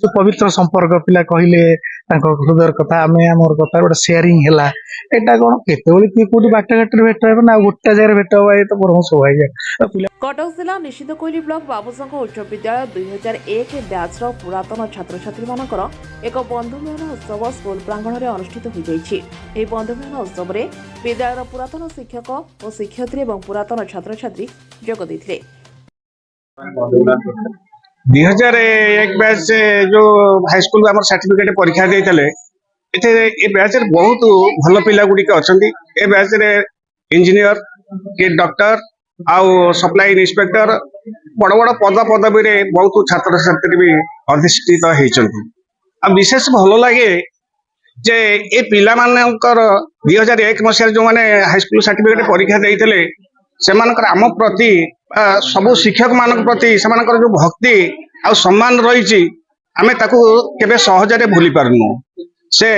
जो पवित्र संपर्क पिला कहले हृदय कथा आम आमर कथा गोटे सेयारिंग है एटा कौन केतबे किए कौटी बाट घाट भेट हो ना गोटे जगह भेट हवा ये तो परम सौभाग्य पिला कटक जिला निश्चित कोइली ब्लॉक बाबूसंघ उच्च विद्यालय 2001 ब्याचर पुरातन छात्र छात्री मानकर एक बंधुमिलन उत्सव स्कूल प्रांगण में अनुष्ठित हो जाइछि। एही बंधुमिलन उत्सव में विद्यालय पुरातन शिक्षक और शिक्षयित्री और पुरातन छात्र छात्री जोग देथिले। 2001 बैच से जो हाईस्कूल आम सर्टिफिकेट परीक्षा देते ये बैच बहुत भल पिला गुड़िक अच्छा ये बैच इंजीनियर कि डॉक्टर आउ सप्लाई इंस्पेक्टर बड़ बड़ पद पदवी बहुत छात्र छात्री भी अधिष्ठित होती विशेष भल लगे जे ये पिला मानकर 2001 मसीह जो मैंने हाईस्कूल सर्टिफिकेट परीक्षा देते से आम प्रति सबु शिक्षक मान प्रति से जो भक्ति आ सम्मान रही आमे ताकू केबे सहजरे भूली पारनु से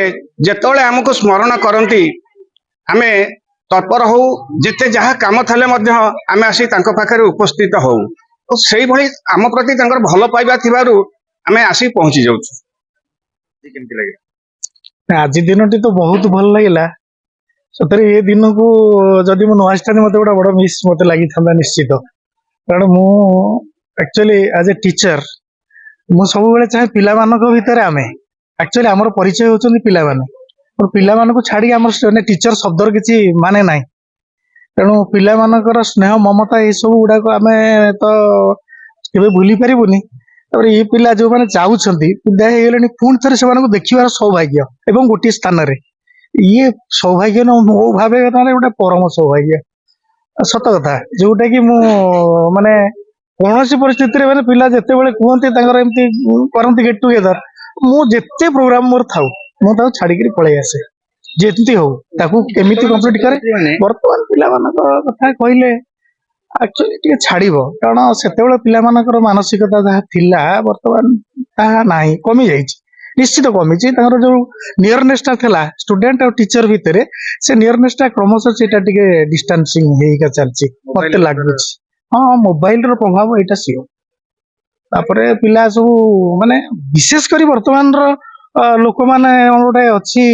जेतोले हमको स्मरण करती आमे तत्पर हो जिते जहाँ काम थले मध्य आमे आसी तांको पाखरे उपस्थित हो तो सेही भली आम प्रति तांकर भल पाइबा थिबारु आमे आसी पहुंची जाउछु। केमति लागे आज दिनटी तो बहुत भल लगिला सतरे ये दिन को जदि मु नआस्तानी मते गोटे बड़ मिस मते लागि थांदा निश्चित कारण मु एक्चुअली एज ए टीचर मु सब बेले चाहे पिला मानक भितर आमे एक्चुअली हमर परिचय होचंदी पिला माने और पिला मानक छाड़ी हमर टीचर शब्दर किछि माने नाही तेणु पिला मानकर स्नेह ममता ये सब गुडा को आमे तो केबे भूली परिबुनी और ये पिला जो माने चाहउछंती विद्यालय हे गेलनी पुन थरे से मानको देखिबार सौभाग्य एवं गोटी स्थान रे ये सौभाग्य न मो भाबे माने गोटे परम सौभाग्य सत कथा जोटा कि मु माने कौन सी परिस्थिति रे पिला जिते बड़े कहते एमती करती गेट टुगेदर मु जिते प्रोग्राम मोर था मुझे छाड़ी पलि आसे जेमती हो केमिति कंप्लीट करे बर्तमान पिला कथा कहले एक्चुअली टे छाड़ कारण से पिला मानसिकता जहाँ थिला बर्तमान ताहा नाही कमी जाइए निश्चित कमी जो नियरनेसटा था स्टूडेंट और टीचर भितर से नियरनेसटा क्रमशः से डिस्टेंसिंग होगा चलती मत लगुच हाँ मोबाइल रो प्रभाव एटा सियो तापरे पिला सब माने विशेष करी वर्तमान रो लोक माने गोटे अच्छी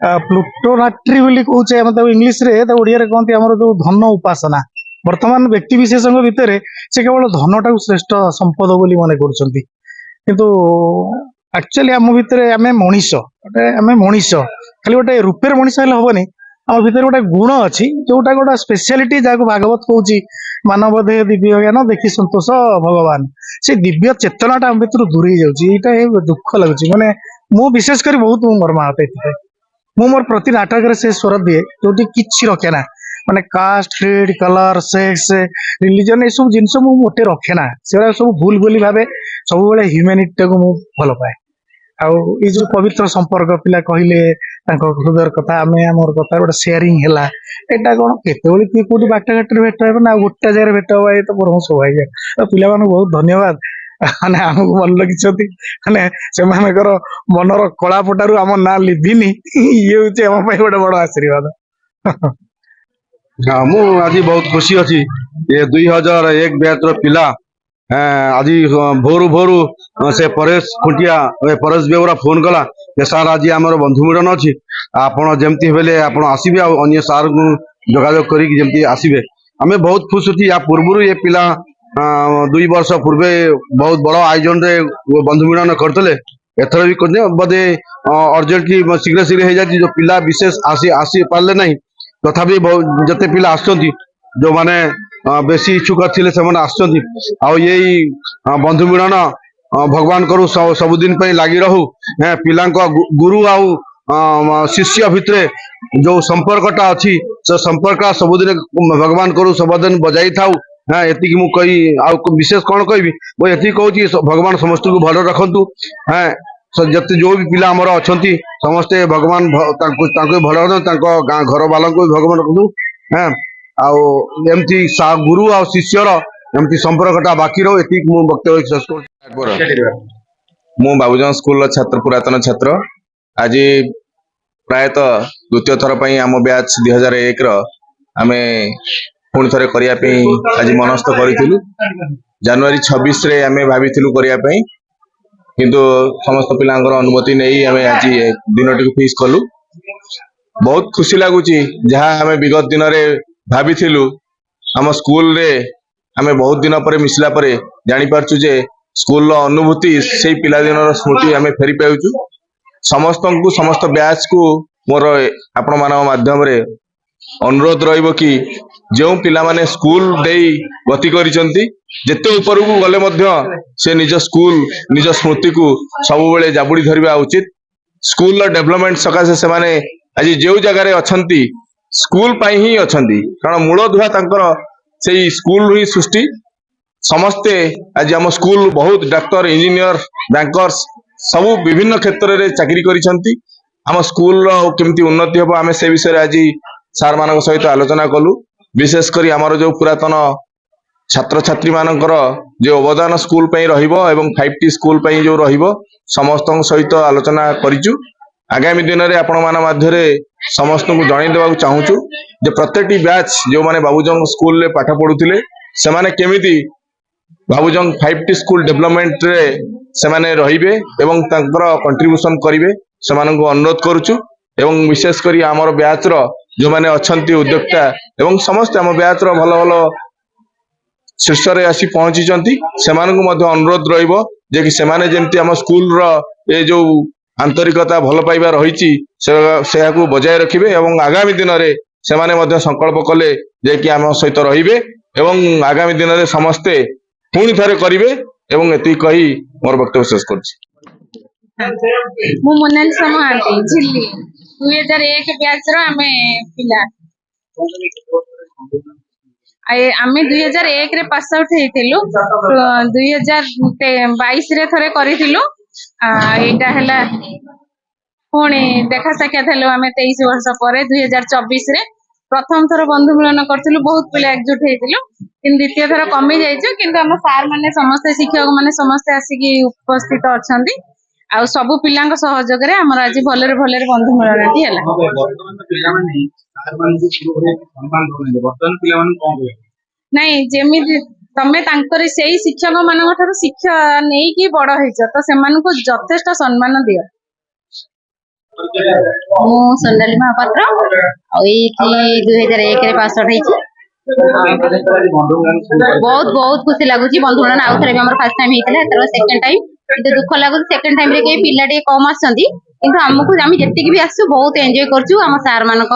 प्लूटोनाट्री बोली कहूचे मतलब इंग्लिश रे तो ओडिया रे कहते हमर जो धन उपासना वर्तमान व्यक्ति विशेषज्ञ भितर से केवल धनटा श्रेष्ठ संपद बोली माने करछंती किंतु एक्चुअली आम भितर आमे मनीष आमे मनीष खाली गोटे रूपेर मनीष हेले हबनी आम भितर गोटे गुण अच्छी जोटा गोटे स्पेशलिटी जहाँ भागवत कहूँ मानव देह दिव्य ज्ञान देखी संतोष भगवान से दिव्य चेतनाटा आम भर दूरी जाऊँगी दुख लगुच माने मु विशेष कर बहुत मर्माहत ये मु मोर प्रति नाटक से स्वर दिए जो कि रखे ना माने caste creed colour sex religion ये सब जिनस मोटे रखे ना से सब भूल बोली भावे सब ह्यूमैनिटी को मु भल पाए आउ ये जो पवित्र संपर्क पिला कहले हृदय कथा आम आमर कथा गोटे सेयारिंग है एटा कौन केतबे किए कौटी बाट घाट भेट हो ना गोटे जगह भेट हवा ये तो परम सौभाग्य पिला बहुत धन्यवाद माने आमको भल लगी माने से मनर कलापटारू आम ना लिभिनी ये हूँ आम गोटे बड़ आशीर्वाद। हाँ मु आज बहुत खुशी अच्छी ये 2001 बैच पिला आज भोरु भोरु से परेश खुंटिया परेश बेउरा फोन कला जे सार आज आमर बंधु मिलन अच्छी आपड़ जमती बेले आप आसबे अन्य सार को जोगाजोग करमती आसबे आम बहुत खुश अच्छी या पूर्व ये पिला 2 वर्ष पूर्वे बहुत बड़ आयोजन रे बंधु मिलन करते एथर भी करते बोधे अर्जेंटली शीघ्र शीघ्र हो जाती जो पिला विशेष आसी पारे ना तथापि जिते पिला आसुँच जो माने बेसी इच्छुक थे से यही बंधु मिलन भगवान करू सबुदिन लगी रहू पिला गुरु आउ शिष्य भितर जो संपर्कटा अच्छी से संपर्क सबुदिन भगवान करू सबुदिन बजाई थाऊ एति मु कही विशेष कौन कहि ये कहूँ भगवान समस्त को भल रखु जते जो भी पिला आमर अच्छा समस्ते भगवान भल रखु घर वालों को भगवान रखु आमती गुरु आ शिष्यर एमती संपर्कटा बाकी रहो ये वक्तव्य मु बाबूजन स्कूल छात्र पुरातन छात्र आज प्रायतः द्वितीय थर पर आम बैच 2001 आमे पुणी थे करने आज मनस्थ करूँ जनवरी 26 रे आमे भाभी करने କିନ୍ତୁ ସମସ୍ତ ପିଲାଙ୍କର ଅନୁମତି ନେଇ ଆମେ ଆଜି ଦିନଟିକୁ ଫିକ୍ସ କଲୁ। ବହୁତ ଖୁସି ଲାଗୁଛି ଯାହା ଆମେ ବିଗତ ଦିନରେ ଭାବିଥିଲୁ ଆମ ସ୍କୁଲରେ ଆମେ ବହୁତ ଦିନ ପରେ ମିଶିଲା ପରେ ଜାଣିପାରୁଛୁ ଯେ ସ୍କୁଲର ଅନୁଭୂତି ସେଇ ପିଲାଦିନର ସ୍ମୃତି ଆମେ ଫେରି ପାଉଛୁ। ସମସ୍ତଙ୍କୁ ସମସ୍ତ ବ୍ୟାଚକୁ ମୋର ଆପଣମାନଙ୍କ ମାଧ୍ୟମରେ ଅନୁରୋଧ ରହିବ କି ଯେଉଁ ପିଲାମାନେ ସ୍କୁଲ ଦେଇ ଗତି କରିଛନ୍ତି ଯେତେ ଉପରକୁ ଗଲେ ମଧ୍ୟ ସେ ନିଜ ସ୍କୁଲ ନିଜ ସ୍ମୃତିକୁ ସବୁବେଳେ ଜାବୁଡ଼ି ଧରିବା ଉଚିତ। ସ୍କୁଲର ଡେଭଲପମେଣ୍ଟ ସକାଶେ ସେମାନେ ଆଜି ଯେଉଁ ଜାଗାରେ ଅଛନ୍ତି ସ୍କୁଲ ପାଇଁ ହିଁ ଅଛନ୍ତି, କାରଣ ମୂଳଦୁଆ ତାଙ୍କର ସେଇ ସ୍କୁଲ ହିଁ ସୃଷ୍ଟି। ସମସ୍ତେ ଆଜି ଆମ ସ୍କୁଲ ବହୁତ ଡାକ୍ତର, ଇଞ୍ଜିନିୟର, ବ୍ୟାଙ୍କର୍ସ ସବୁ ବିଭିନ୍ନ କ୍ଷେତ୍ରରେ ଚାକିରି କରିଛନ୍ତି। ଆମ ସ୍କୁଲର କେମିତି ଉନ୍ନତି ହେବ ଆମେ ସେ ବିଷୟରେ ଆଜି ସାର୍ ମାନଙ୍କ ସହିତ ଆଲୋଚନା କଲୁ। ବିଶେଷ କରି ଆମର ଯୋଉ ପୁରାତନ ଛାତ୍ରଛାତ୍ରୀ ମାନଙ୍କର ଯୋଉ ଅବଦାନ ସ୍କୁଲ ପାଇଁ ରହିବ ଏବଂ 5T ସ୍କୁଲ ପାଇଁ ଯୋଉ ରହିବ ସମସ୍ତଙ୍କ ସହିତ ଆଲୋଚନା କରିଛୁ। ଆଗାମୀ ଦିନରେ ଆପଣମାନଙ୍କ ମଧ୍ୟରେ ସମସ୍ତଙ୍କୁ ଜଣାଇ ଦେବାକୁ ଚାହୁଁଛୁ ଯେ ପ୍ରତ୍ୟେକଟି ବ୍ୟାଚ୍ ଯେଉଁମାନେ ବାବୁଜଙ୍ଗ ସ୍କୁଲରେ ପାଠ ପଢୁଥିଲେ ସେମାନେ କେମିତି ବାବୁଜଙ୍ଗ 5T ସ୍କୁଲ ଡେଭଲପମେଣ୍ଟରେ ସେମାନେ ରହିବେ ଏବଂ ତାଙ୍କର କଣ୍ଟ୍ରିବ୍ୟୁସନ କରିବେ ସେମାନଙ୍କୁ ଅନୁରୋଧ କରୁଛୁ। ଏବଂ ବିଶେଷ କରି ଆମର ବ୍ୟାଚର ଯେଉଁମାନେ ଅଛନ୍ତି ଉଦ୍ୟୋକ୍ତା ଏବଂ ସମସ୍ତେ ଆମ ବ୍ୟାଚର ଭଲ ଭଲ ଶୀର୍ଷରେ ଆସି ପହଞ୍ଚିଛନ୍ତି ସେମାନଙ୍କୁ ମଧ୍ୟ ଅନୁରୋଧ ରହିବ ଯେ କି ସେମାନେ ଯେମିତି ଆମ ସ୍କୁଲର ଏ ଯୋଉ ଆନ୍ତରିକତା ଭଲ ପାଇବା ରହିଛି ସେହାକୁ ବଜାୟ ରଖିବେ ଏବଂ ଆଗାମୀ ଦିନରେ ସେମାନେ ମଧ୍ୟ ସଂକଳ୍ପ କଲେ ଯେ କି ଆମ ସହିତ ରହିବେ ଏବଂ ଆଗାମୀ ଦିନରେ ସମସ୍ତେ ପୁଣି ଥରେ କରିବେ ଏବଂ ଏତିକି କହି ମୋର ବକ୍ତବ୍ୟ ଶେଷ କରୁଛି। ମୁଁ ମୋନାଲିସା ମହାନ୍ତି ଝିଲ୍ଲି 2001 ବ୍ୟାଚର ଆମେ ପିଲା। ଆମେ 2001 ରେ ପାସ୍ ଆଉଟ୍ ହେଇଥିଲୁ, 2022 ରେ ଥରେ କରିଥିଲୁ। ଏଇଟା ହେଲା ପୁଣି ଦେଖା ସାକ୍ଷାତ ହେଲୁ ଆମେ 23 ବର୍ଷ ପରେ 2024 ରେ ପ୍ରଥମ ଥର ବନ୍ଧୁ ମିଳନ କରିଥିଲୁ, ବହୁତ ପିଲା ଏକଜୁଟ ହେଇଥିଲୁ। କିନ୍ତୁ ଦ୍ୱିତୀୟ ଥର କମି ଯାଇଛୁ, କିନ୍ତୁ ଆମ ସାର୍ ମାନେ ସମସ୍ତେ ଶିକ୍ଷକ ମାନେ ସମସ୍ତେ ଆସିକି ଉପସ୍ଥିତ ଅଛନ୍ତି। ଆଉ ସବୁ ପିଲାଙ୍କ ସହଯୋଗରେ ଆମର ଆଜି ଭଲରେ ଭଲରେ ବନ୍ଧୁ ମିଳନଟି ହେଲା। ନାଇଁ, ଯେମିତି ତମେ ତାଙ୍କର ସେଇ ଶିକ୍ଷକ ମାନଙ୍କ ଠାରୁ ଶିକ୍ଷା ନେଇକି ବଡ ହେଇଛ ତ ସେମାନଙ୍କୁ ଯଥେଷ୍ଟ ସମ୍ମାନ ଦିଅ। ମୁଁ ସୋନାଲି ମହାପାତ୍ର ଆଉ ଏଇଠି 2001 ରେ ପାସ୍ ଆଉଟ୍ ହେଇଛି। ବହୁତ ବହୁତ ଖୁସି ଲାଗୁଛି। ବନ୍ଧୁ ମିଳନ ଆଉ ଥରେ ବି ଆମର ଫାର୍ଷ୍ଟ ଟାଇମ୍ ହେଇଥିଲା, ଏଥର ସେକେଣ୍ଡ ଟାଇମ୍। କିନ୍ତୁ ଦୁଃଖ ଲାଗୁଛି ସେକେଣ୍ଡ ଟାଇମ୍ ରେ କେହି ପିଲା ଟିକେ କମ ଆସିଛନ୍ତି, କିନ୍ତୁ ଆମେ ଯେତିକି ବି ଆସିଛୁ ବହୁତ ଏନ୍ଜୟ କରୁଛୁ। ଆମ ସାର୍ ମାନଙ୍କ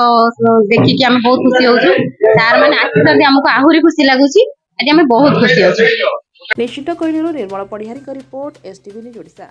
ଦେଖିକି ଆମେ ବହୁତ ଖୁସି ହଉଛୁ। ସାର୍ ମାନେ ଆସିଛନ୍ତି ଆମକୁ ଆହୁରି ଖୁସି ଲାଗୁଛି। ଆଜି ଆମେ ବହୁତ ଖୁସି ଅଛୁ। ନିଶ୍ଚିତ କହିଲୁ ନିର୍ମଳ ପଢିହାରୀଙ୍କ ରିପୋର୍ଟ, STV ନ୍ୟୁଜ୍ ଓଡ଼ିଶା।